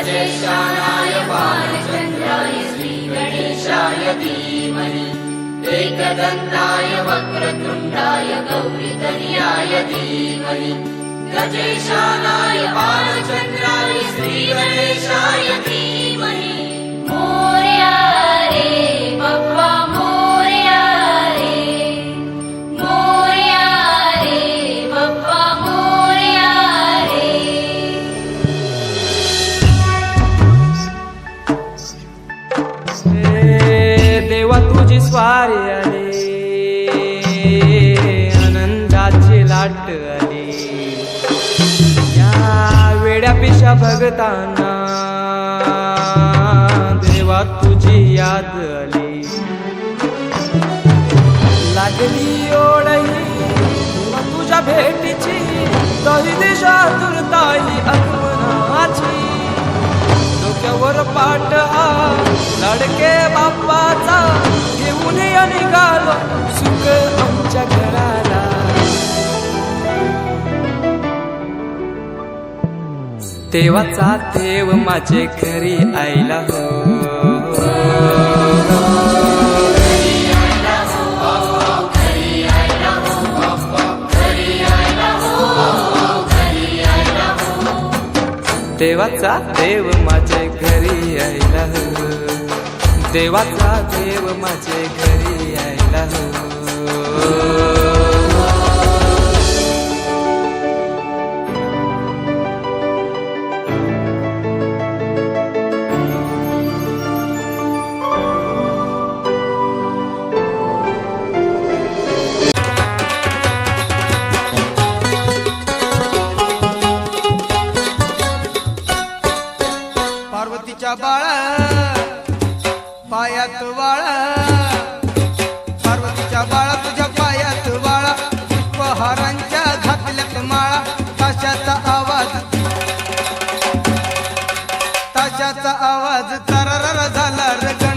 गजेशानाय बालचन्द्राय श्रीगणेशाय धीमहि एकदन्ताय वक्रतुण्डाय गौरीतनयाय धीमहि गजेशानाय बालचन्द्राय श्रीगणेशाय धीमहि मोरया रे बाप्पा मोरया रे बाप्पा मोरया रे। देवा तुझी स्वारी आली आनंदाची लाट आली या वेड्या पिशा भगतांना देवा तुझी याद आली लागली ओढही तुझ्या भेटीची तरी दिशा तुरताई आगमनाची डोक्यावर पाट लडके बाप्पाचा घेऊन निघालो सुख आमच्या घराला देवाचा देव माझे घरी आयला हो देवाचा देव माझे घरी आयला हो देवाचा देव माझे घरी आयला हो। पार्वतीच्या बाळा पायात वाळा पार्वतीच्या बाळा तुझ्या पायात वाळा पुष्पहारांच्या घातल्यात माळा ताशाचा आवाज तरार झाला रगण